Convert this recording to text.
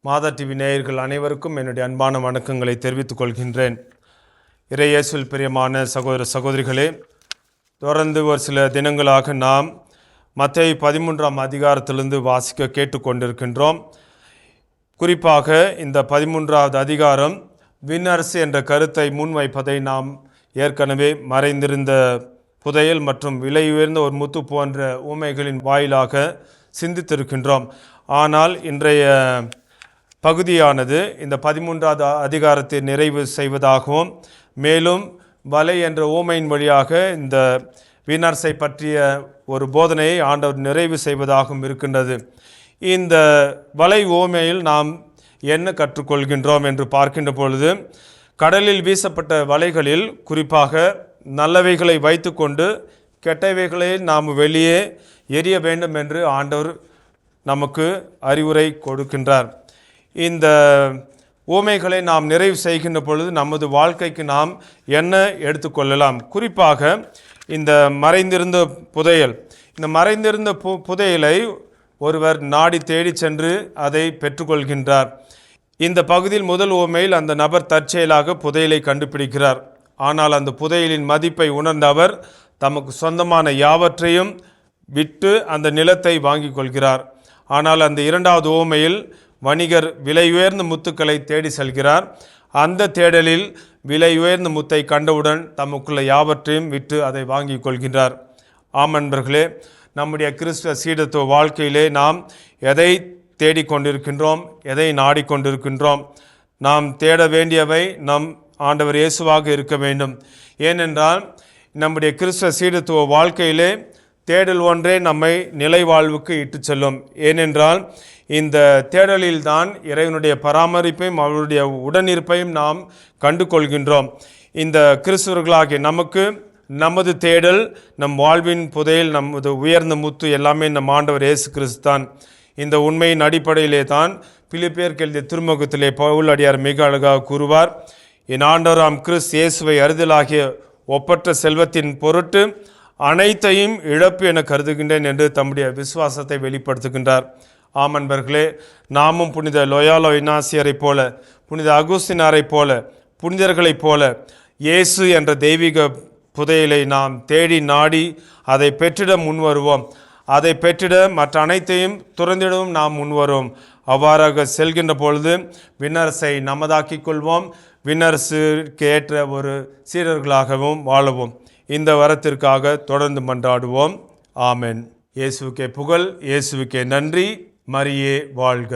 மாதா TV நேயர்கள் அனைவருக்கும் என்னுடைய அன்பான வணக்கங்களை தெரிவித்துக் கொள்கின்றேன். இறை இயேசுவில் பிரியமான சகோதர சகோதரிகளே, தொடர்ந்து ஒரு சில தினங்களாக நாம் மத்தேயு 13ஆம் அதிகாரத்திலிருந்து வாசிக்க கேட்டுக்கொண்டிருக்கின்றோம். குறிப்பாக இந்த 13வது அதிகாரம் விண்ணரசு என்ற கருத்தை முன்வைப்பதை நாம் ஏற்கனவே மறைந்திருந்த புதையல் மற்றும் விலை உயர்ந்த ஒரு முத்து போன்ற உவமைகளின் வாயிலாக சிந்தித்திருக்கின்றோம். ஆனால் இன்றைய பகுதியானது இந்த 13வது அதிகாரத்தை நிறைவு செய்வதாகவும், மேலும் வலை என்ற உவமையின் வழியாக இந்த விண்ணரசை பற்றிய ஒரு போதனையை ஆண்டவர் நிறைவு செய்வதாகவும் இருக்கின்றது. இந்த வலை உவமையில் நாம் என்ன கற்றுக்கொள்கின்றோம் என்று பார்க்கின்ற பொழுது, கடலில் வீசப்பட்ட வலைகளில் குறிப்பாக நல்லவைகளை வைத்து கொண்டு கெட்டவைகளை நாம் வெளியே எரிய வேண்டும் என்று ஆண்டவர் நமக்கு அறிவுரை கொடுக்கின்றார். இந்த உவமைகளை நாம் நிறைவு செய்கின்ற பொழுது நமது வாழ்க்கைக்கு நாம் என்ன எடுத்துக்கொள்ளலாம்? குறிப்பாக இந்த மறைந்திருந்த புதையல், இந்த மறைந்திருந்த புதையலை ஒருவர் நாடி தேடி சென்று அதை பெற்றுக்கொள்கின்றார். இந்த பகுதியில் முதல் உவமையில் அந்த நபர் தற்செயலாக புதையலை கண்டுபிடிக்கிறார். ஆனால் அந்த புதையலின் மதிப்பை உணர்ந்த அவர் தமக்கு சொந்தமான யாவற்றையும் விட்டு அந்த நிலத்தை வாங்கி கொள்கிறார். ஆனால் அந்த இரண்டாவது உவமையில் வணிகர் விலை உயர்ந்த முத்துக்களை தேடி செல்கிறார். அந்த தேடலில் விலை உயர்ந்த முத்தை கண்டவுடன் தமக்குள்ள யாவற்றையும் விட்டு அதை வாங்கி கொள்கின்றார். ஆமன்பர்களே, நம்முடைய கிறிஸ்துவ சீடத்துவ வாழ்க்கையிலே நாம் எதை தேடிக்கொண்டிருக்கின்றோம், எதை நாடிக்கொண்டிருக்கின்றோம்? நாம் தேட வேண்டியவை நம் ஆண்டவர் இயேசுவாக இருக்க வேண்டும். ஏனென்றால் நம்முடைய கிறிஸ்துவ சீடத்துவ வாழ்க்கையிலே தேடல் ஒன்றே நம்மை நிலை வாழ்வுக்கு இட்டு செல்லும். ஏனென்றால் இந்த தேடலில்தான் இறைவனுடைய பராமரிப்பையும் அவருடைய உடனிருப்பையும் நாம் கண்டு கொள்கின்றோம். இந்த கிறிஸ்துவர்களாகிய நமக்கு நமது தேடல், நம் வாழ்வின் புதையல், நமது உயர்ந்த முத்து எல்லாமே நம் ஆண்டவர் இயேசு கிறிஸ்து தான். இந்த உண்மையின் அடிப்படையிலே தான் பிலிப்பியருக்கு எழுதிய திருமுகத்திலே பவுல் அடியார் மிக அழகாக கூறுவார், என் ஆண்டவராம் கிறிஸ்து இயேசுவை அறிதலாகிய ஒப்பற்ற செல்வத்தின் பொருட்டு அனைத்தையும் இழப்பு என கருதுகின்றேன் என்று தம்முடைய விசுவாசத்தை வெளிப்படுத்துகின்றார். ஆமன்பர்களே, நாமும் புனித லோயாலோ இனாசியரை போல, புனித அகுஸ்தினாரை போல, புனிதர்களைப் போல இயேசு என்ற தெய்வீக புதையலை நாம் தேடி நாடி அதை பெற்றிட முன்வருவோம். அதை பெற்றிட மற்ற அனைத்தையும் துறந்திடவும் நாம் முன்வருவோம். அவ்வாறாக செல்கின்ற பொழுது விண்ணரசை நமதாக்கிக் கொள்வோம். விண்ணரசுக்கு ஏற்ற ஒரு சீடர்களாகவும் வாழவும். இந்த வரத்திற்காக தொடர்ந்து மன்றாடுவோம். ஆமென். இயேசுவுக்கே புகழ், இயேசுவுக்கே நன்றி. மரியே வாழ்க.